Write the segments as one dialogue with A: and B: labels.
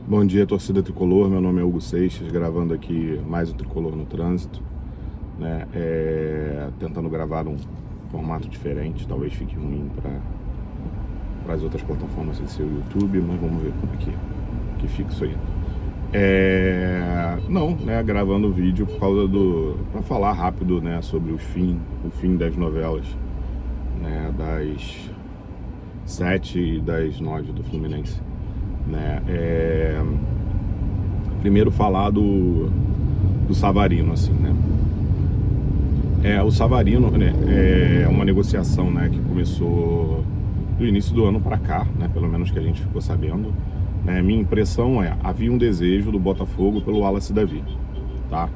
A: Bom dia, torcida tricolor. Meu nome é Hugo Seixas, gravando aqui mais um Tricolor no Trânsito, né? Tentando gravar um formato diferente, talvez fique ruim para as outras plataformas sem ser o YouTube, mas vamos ver como é que fica isso aí. Não, né? Gravando o vídeo por causa para falar rápido, né? Sobre o fim das novelas, né? Das 7 e das 9 do Fluminense. Né? Primeiro falar do Savarino, assim, né? O Savarino, né, é uma negociação, né, que começou do início do ano para cá, né, pelo menos que a gente ficou sabendo, né? Minha impressão havia um desejo do Botafogo pelo Wallace Davi, tá?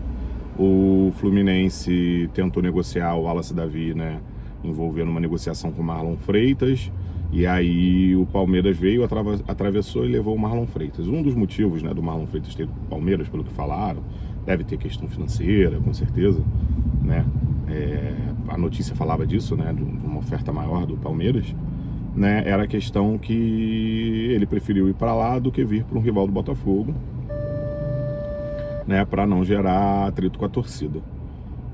A: O Fluminense tentou negociar o Wallace Davi, né, envolvendo uma negociação com o Marlon Freitas. E aí o Palmeiras veio, atravessou e levou o Marlon Freitas. Um dos motivos, né, do Marlon Freitas ter o Palmeiras, pelo que falaram, deve ter questão financeira, com certeza, né? A notícia falava disso, né, de uma oferta maior do Palmeiras, né? Era a questão que ele preferiu ir para lá do que vir para um rival do Botafogo, né, para não gerar atrito com a torcida.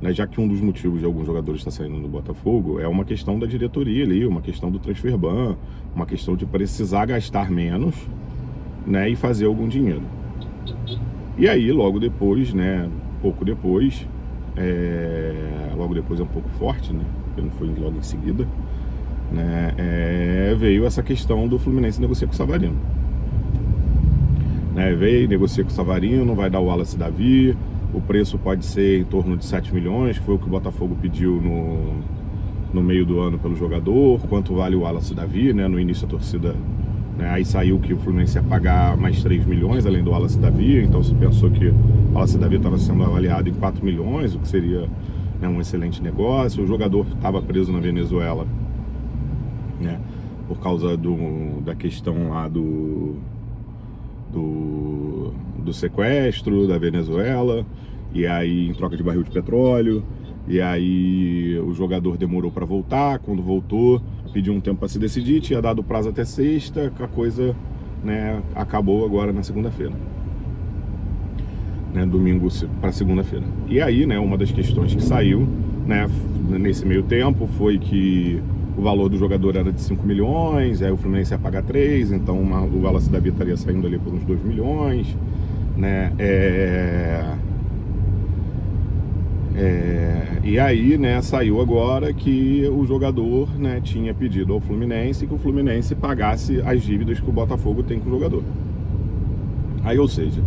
A: Né, já que um dos motivos de alguns jogadores estar saindo do Botafogo é uma questão da diretoria ali, uma questão do transfer ban, uma questão de precisar gastar menos, né, e fazer algum dinheiro. E aí, logo depois, né, pouco depois, logo depois é um pouco forte, né, porque não foi logo em seguida, né, veio essa questão do Fluminense negociar com o Savarino. Né, veio, negocia com o Savarino, vai dar o Wallace Davi. O preço pode ser em torno de 7 milhões, que foi o que o Botafogo pediu no meio do ano pelo jogador. Quanto vale o Wallace Davi, né? No início a torcida, né? Aí saiu que o Fluminense ia pagar mais 3 milhões além do Wallace Davi. Então se pensou que o Wallace Davi estava sendo avaliado em 4 milhões, o que seria, né, um excelente negócio. O jogador estava preso na Venezuela, né? Por causa da questão lá do sequestro da Venezuela, e aí em troca de barril de petróleo, e aí o jogador demorou para voltar. Quando voltou, pediu um tempo para se decidir, tinha dado prazo até sexta, a coisa, né, acabou agora na segunda-feira, né, domingo para segunda-feira. E aí, né, uma das questões que saiu, né, nesse meio tempo foi que o valor do jogador era de 5 milhões, aí o Fluminense ia pagar 3, então o Wallace Davi estaria saindo ali por uns 2 milhões, né? E aí, né, saiu agora que o jogador, né, tinha pedido ao Fluminense que o Fluminense pagasse as dívidas que o Botafogo tem com o jogador. Aí, ou seja,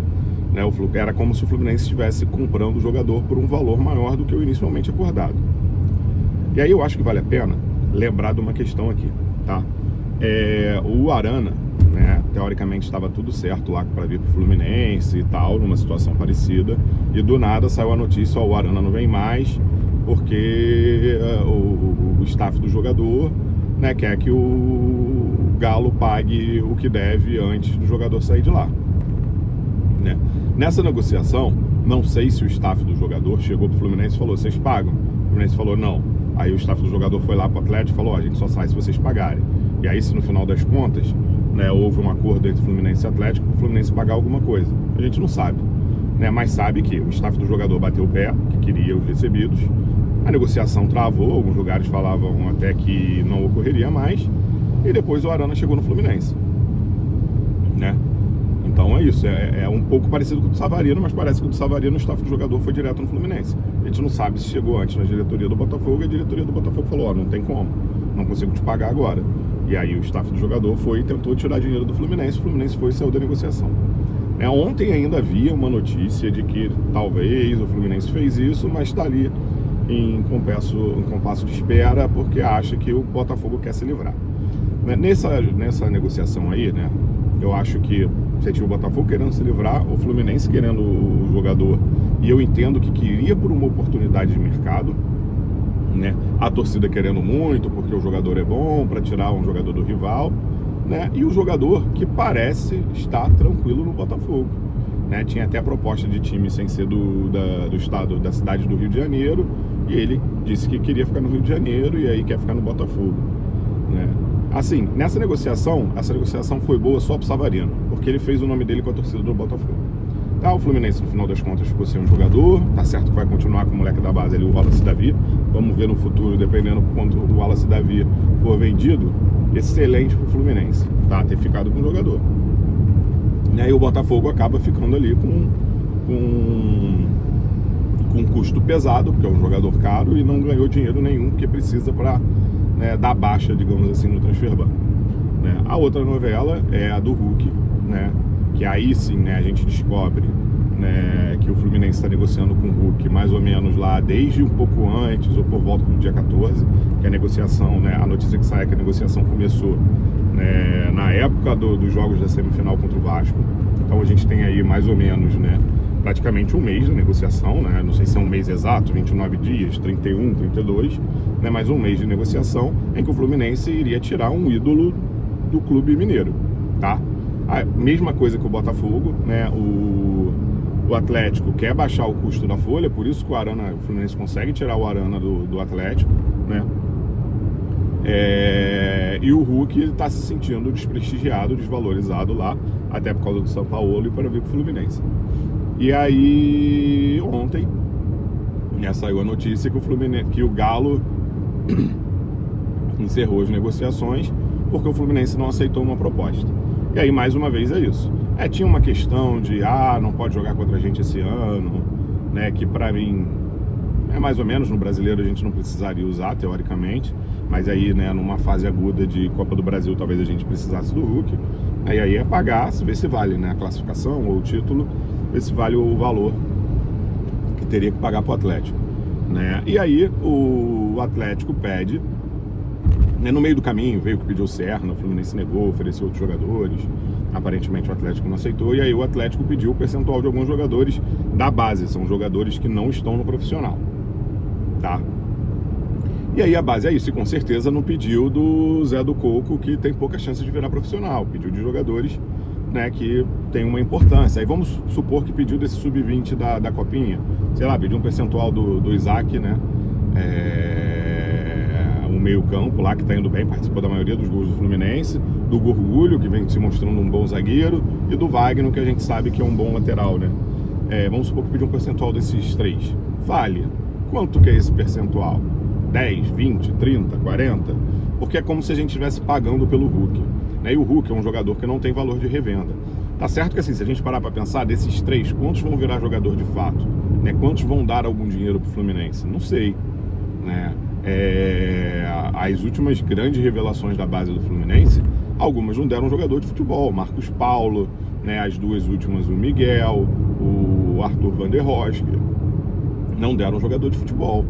A: né, era como se o Fluminense estivesse comprando o jogador por um valor maior do que o inicialmente acordado. E aí eu acho que vale a pena lembrar de uma questão aqui, tá? O Arana, né, teoricamente estava tudo certo lá para vir pro Fluminense e tal, numa situação parecida, e do nada saiu a notícia: o Arana não vem mais porque o staff do jogador, né, quer que o Galo pague o que deve antes do jogador sair de lá, né? Nessa negociação, não sei se o staff do jogador chegou pro Fluminense e falou: vocês pagam? O Fluminense falou: não. Aí o staff do jogador foi lá pro Atlético e falou: a gente só sai se vocês pagarem. E aí, se no final das contas, né, houve um acordo entre Fluminense e Atlético, o Fluminense pagar alguma coisa, a gente não sabe, né? Mas sabe que o staff do jogador bateu o pé, que queria os recebidos, a negociação travou, alguns lugares falavam até que não ocorreria mais, e depois o Arana chegou no Fluminense, né? Então é isso, é um pouco parecido com o do Savarino, mas parece que o do Savarino, o staff do jogador foi direto no Fluminense. A gente não sabe se chegou antes na diretoria do Botafogo, e a diretoria do Botafogo falou: não tem como, não consigo te pagar agora. E aí o staff do jogador foi e tentou tirar dinheiro do Fluminense, o Fluminense foi e saiu da negociação. Ontem ainda havia uma notícia de que talvez o Fluminense fez isso, mas está ali em compasso de espera, porque acha que o Botafogo quer se livrar. Nessa negociação aí, né, eu acho que você tinha o Botafogo querendo se livrar, o Fluminense querendo o jogador, e eu entendo que queria por uma oportunidade de mercado, né? A torcida querendo muito, porque o jogador é bom, para tirar um jogador do rival, né? E o jogador que parece estar tranquilo no Botafogo, né? Tinha até a proposta de time sem ser do estado, da cidade do Rio de Janeiro, e ele disse que queria ficar no Rio de Janeiro e aí quer ficar no Botafogo, né? Assim, essa negociação foi boa só pro Savarino. porque ele fez o nome dele com a torcida do Botafogo. Tá, o Fluminense, no final das contas, ficou sem um jogador. Tá certo que vai continuar com o moleque da base ali, o Wallace Davi. Vamos ver no futuro, dependendo do quanto o Wallace Davi for vendido. Excelente pro Fluminense, tá? Ter ficado com o jogador. E aí o Botafogo acaba ficando ali com um custo pesado, porque é um jogador caro e não ganhou dinheiro nenhum, porque precisa para, né, dar baixa, digamos assim, no transferban. Né? A outra novela é a do Hulk, né? Que aí sim, né, a gente descobre, né, que o Fluminense está negociando com o Hulk mais ou menos lá desde um pouco antes ou por volta do dia 14, que a negociação, né, a notícia que sai é que a negociação começou, né, na época dos jogos da semifinal contra o Vasco. Então a gente tem aí mais ou menos, né, praticamente um mês de negociação, né, não sei se é um mês exato, 29 dias, 31, 32, né, mais um mês de negociação em que o Fluminense iria tirar um ídolo do clube mineiro, tá? A mesma coisa que o Botafogo, né? O Atlético quer baixar o custo da folha, por isso que o Fluminense consegue tirar o Arana do Atlético, né? E o Hulk está se sentindo desprestigiado, desvalorizado lá, até por causa do São Paulo e para vir para o Fluminense. E aí, ontem, né, saiu a notícia que o Galo encerrou as negociações porque o Fluminense não aceitou uma proposta. E aí, mais uma vez, é isso. Tinha uma questão de, não pode jogar contra a gente esse ano, né, que pra mim, mais ou menos, no brasileiro a gente não precisaria usar, teoricamente, mas aí, né, numa fase aguda de Copa do Brasil, talvez a gente precisasse do Hulk. Aí é pagar, ver se vale, né, a classificação ou o título, ver se vale o valor que teria que pagar pro Atlético, né. E aí, o Atlético pede, no meio do caminho veio que pediu o Serna, o Fluminense negou, ofereceu outros jogadores, aparentemente o Atlético não aceitou, e aí o Atlético pediu o percentual de alguns jogadores da base, são jogadores que não estão no profissional, tá? E aí a base é isso, e com certeza não pediu do Zé do Coco, que tem pouca chance de virar profissional, pediu de jogadores, né, que tem uma importância. Aí vamos supor que pediu desse sub-20 da Copinha, sei lá, pediu um percentual do Isaac, né, um meio campo lá que tá indo bem, participou da maioria dos gols do Fluminense, do Gorgulho, que vem se mostrando um bom zagueiro, e do Wagner, que a gente sabe que é um bom lateral, né? Vamos supor que pediu um percentual desses três. Vale. Quanto que é esse percentual? 10, 20, 30, 40? Porque é como se a gente estivesse pagando pelo Hulk, né? E o Hulk é um jogador que não tem valor de revenda. Tá certo que assim, se a gente parar para pensar, desses três, quantos vão virar jogador de fato? Né? Quantos vão dar algum dinheiro pro Fluminense? Não sei, né? As últimas grandes revelações da base do Fluminense, algumas não deram jogador de futebol. Marcos Paulo, né, as duas últimas, o Miguel, o Arthur Van der Rosch, não deram jogador de futebol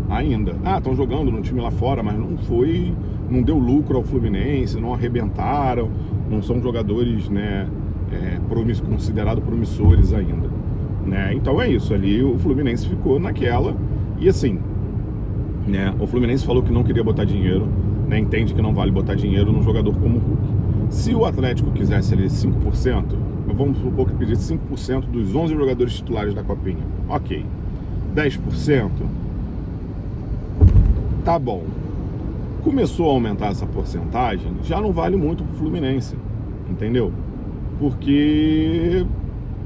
A: ainda. Estão jogando no time lá fora, mas não deu lucro ao Fluminense, não arrebentaram, não são jogadores, né, considerados promissores ainda, né? Então é isso, ali o Fluminense ficou naquela, e assim, né, o Fluminense falou que não queria botar dinheiro, né, entende que não vale botar dinheiro num jogador como o Hulk. Se o Atlético quisesse ali 5%, vamos supor que pedisse 5% dos 11 jogadores titulares da Copinha, ok, 10%, tá bom. Começou a aumentar essa porcentagem, já não vale muito pro Fluminense, entendeu? Porque,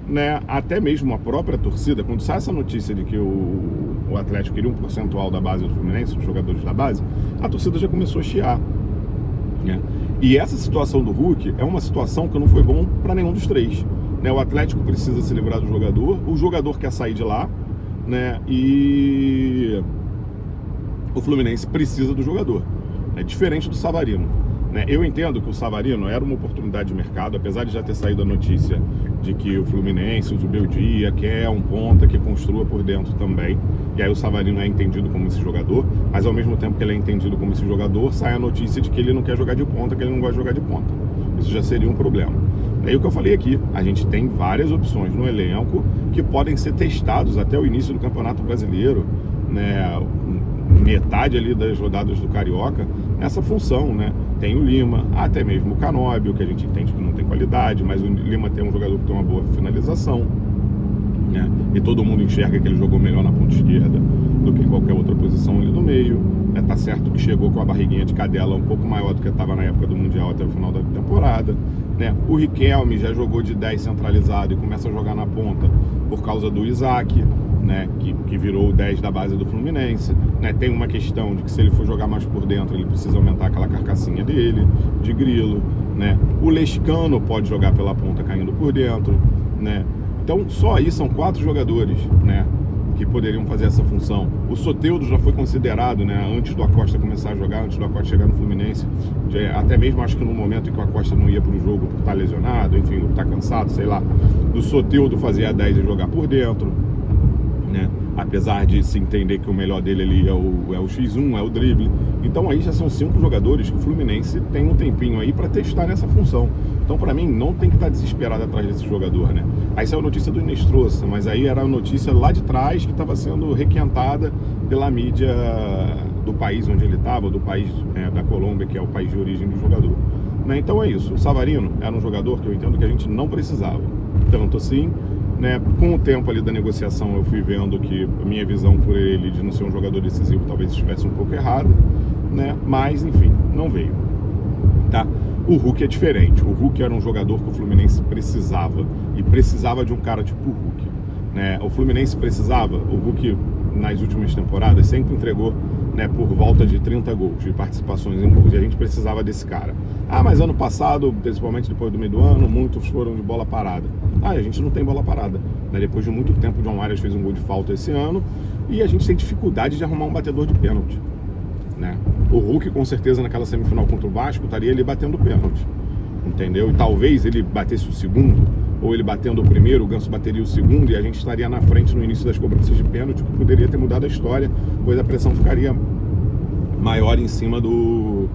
A: né, até mesmo a própria torcida, quando sai essa notícia de que o Atlético queria um percentual da base do Fluminense, dos jogadores da base, a torcida já começou a chiar, né? E essa situação do Hulk é uma situação que não foi bom para nenhum dos três, né? O Atlético precisa se livrar do jogador, o jogador quer sair de lá, né? E o Fluminense precisa do jogador. É diferente do Savarino, né? Eu entendo que o Savarino era uma oportunidade de mercado, apesar de já ter saído a notícia de que o Fluminense, o Zubeldia, quer um ponta que construa por dentro também. E aí o Savarino é entendido como esse jogador, mas ao mesmo tempo que ele é entendido como esse jogador, sai a notícia de que ele não quer jogar de ponta, que ele não gosta de jogar de ponta. Isso já seria um problema. É o que eu falei aqui, a gente tem várias opções no elenco que podem ser testados até o início do Campeonato Brasileiro, né? Metade ali das rodadas do Carioca, nessa função, né? Tem o Lima, até mesmo o Canóbio, que a gente entende que não tem qualidade, mas o Lima tem um jogador que tem uma boa finalização, né? E todo mundo enxerga que ele jogou melhor na ponta esquerda do que em qualquer outra posição ali no meio, né? Tá certo que chegou com a barriguinha de cadela um pouco maior do que estava na época do Mundial até o final da temporada, né? O Riquelme já jogou de 10 centralizado e começa a jogar na ponta por causa do Isaac, né? Que virou o 10 da base do Fluminense, né? Tem uma questão de que se ele for jogar mais por dentro, ele precisa aumentar aquela carcassinha dele, de Grilo, né? O Lescano pode jogar pela ponta caindo por dentro, né? Então só aí são 4 jogadores, né, que poderiam fazer essa função. O Soteldo já foi considerado, né, antes do Acosta começar a jogar, antes do Acosta chegar no Fluminense, até mesmo acho que no momento em que o Acosta não ia para o jogo por estar lesionado, enfim, por estar cansado, sei lá, do Soteldo fazer a 10 e jogar por dentro, né? Apesar de se entender que o melhor dele ali é o X1, é o drible. Então aí já são 5 jogadores que o Fluminense tem um tempinho aí para testar nessa função. Então para mim não tem que estar desesperado atrás desse jogador, né? Aí saiu a notícia do Inestrosa, mas aí era a notícia lá de trás que estava sendo requentada pela mídia do país onde ele estava, do país da Colômbia, que é o país de origem do jogador, né? Então é isso, o Savarino era um jogador que eu entendo que a gente não precisava, tanto assim, né? Com o tempo ali da negociação eu fui vendo que a minha visão por ele de não ser um jogador decisivo talvez estivesse um pouco errada, né? Mas enfim, não veio, tá? O Hulk é diferente. O Hulk era um jogador que o Fluminense precisava, e precisava de um cara tipo o Hulk, né? O Fluminense precisava, o Hulk nas últimas temporadas sempre entregou, né, por volta de 30 gols, de participações em gols, e a gente precisava desse cara. Ah, mas ano passado, principalmente depois do meio do ano, muitos foram de bola parada. Ah, a gente não tem bola parada, né? Depois de muito tempo, o John Arias fez um gol de falta esse ano, e a gente tem dificuldade de arrumar um batedor de pênalti, né? O Hulk, com certeza, naquela semifinal contra o Vasco, estaria ali batendo pênalti, entendeu? E talvez ele batesse o segundo, ou ele batendo o primeiro, o Ganso bateria o segundo, e a gente estaria na frente no início das cobranças de pênalti, que poderia ter mudado a história, pois a pressão ficaria maior em cima do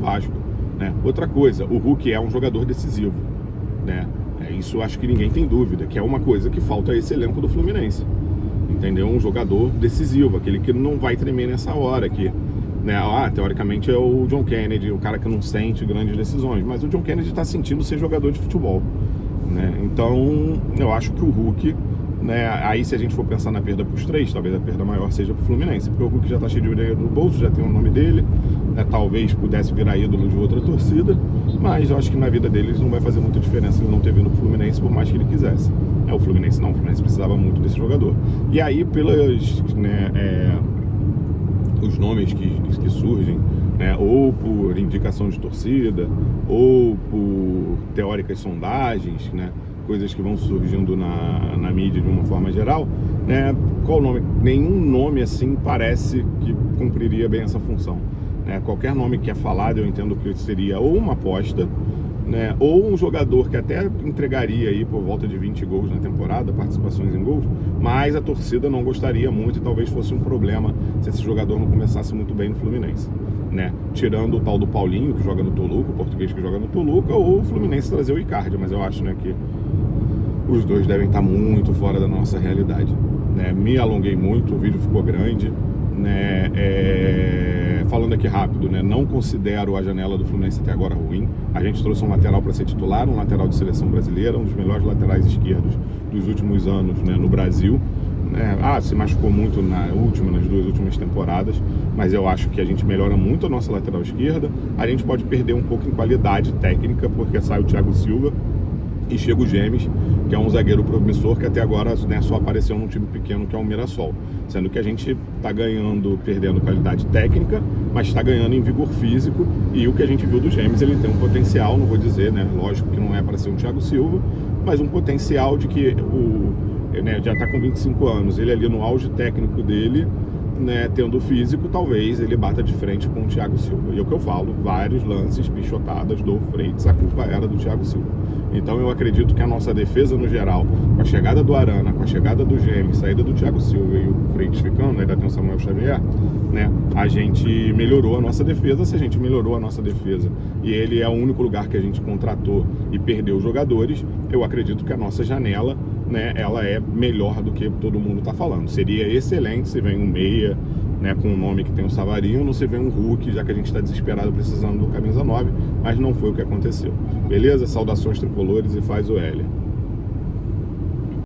A: Vasco, né? Outra coisa, o Hulk é um jogador decisivo, né? Isso acho que ninguém tem dúvida, que é uma coisa que falta a esse elenco do Fluminense, entendeu? Um jogador decisivo, aquele que não vai tremer nessa hora, que, né, teoricamente é o John Kennedy, o cara que não sente grandes decisões, mas o John Kennedy está sentindo ser jogador de futebol, né? Então eu acho que o Hulk, né, aí se a gente for pensar na perda para os 3, talvez a perda maior seja para o Fluminense, porque o Hulk já está cheio de dinheiro no bolso, já tem o nome dele, né, talvez pudesse virar ídolo de outra torcida, mas eu acho que na vida deles não vai fazer muita diferença ele não ter vindo para o Fluminense, por mais que ele quisesse. O Fluminense não, o Fluminense precisava muito desse jogador. E aí, pelas, né, os nomes que surgem, né, ou por indicação de torcida, ou por teóricas sondagens, né, coisas que vão surgindo na mídia de uma forma geral, né, qual nome? Nenhum nome assim parece que cumpriria bem essa função, né? Qualquer nome que é falado eu entendo que seria ou uma aposta, né, ou um jogador que até entregaria aí por volta de 20 gols na temporada, participações em gols, mas a torcida não gostaria muito e talvez fosse um problema se esse jogador não começasse muito bem no Fluminense, né? Tirando o tal do Paulinho, que joga no Toluca, o português que joga no Toluca, ou o Fluminense trazer o Icardi, mas eu acho, né, que os dois devem estar muito fora da nossa realidade, né? Me alonguei muito, o vídeo ficou grande, né? Falando aqui rápido, né? Não considero a janela do Fluminense até agora ruim. A gente trouxe um lateral para ser titular, um lateral de seleção brasileira, um dos melhores laterais esquerdos dos últimos anos, né, no Brasil, né? Se machucou muito nas 2 últimas temporadas, mas eu acho que a gente melhora muito a nossa lateral esquerda. A gente pode perder um pouco em qualidade técnica, porque sai o Thiago Silva e chega o Gemes, que é um zagueiro promissor que até agora, né, só apareceu num time pequeno que é o Mirassol, sendo que a gente está perdendo qualidade técnica, mas está ganhando em vigor físico, e o que a gente viu do Gemes, ele tem um potencial, não vou dizer, né, lógico que não é para ser um Thiago Silva, mas um potencial de que né, já está com 25 anos, ele ali no auge técnico dele, né, tendo físico, talvez ele bata de frente com o Thiago Silva. E é o que eu falo, vários lances, pichotadas do Freitas, a culpa era do Thiago Silva. Então eu acredito que a nossa defesa no geral, com a chegada do Arana, com a chegada do Gemes, saída do Thiago Silva e o Freitas ficando, ainda tem o Samuel Xavier, né, a gente melhorou a nossa defesa. Se a gente melhorou a nossa defesa e ele é o único lugar que a gente contratou e perdeu jogadores, eu acredito que a nossa janela, né, ela é melhor do que todo mundo está falando. Seria excelente se vem um meia, né, com um nome que tem o Savarino, se vem um Hulk, já que a gente está desesperado precisando do camisa 9, mas não foi o que aconteceu. Beleza? Saudações tricolores e faz o L.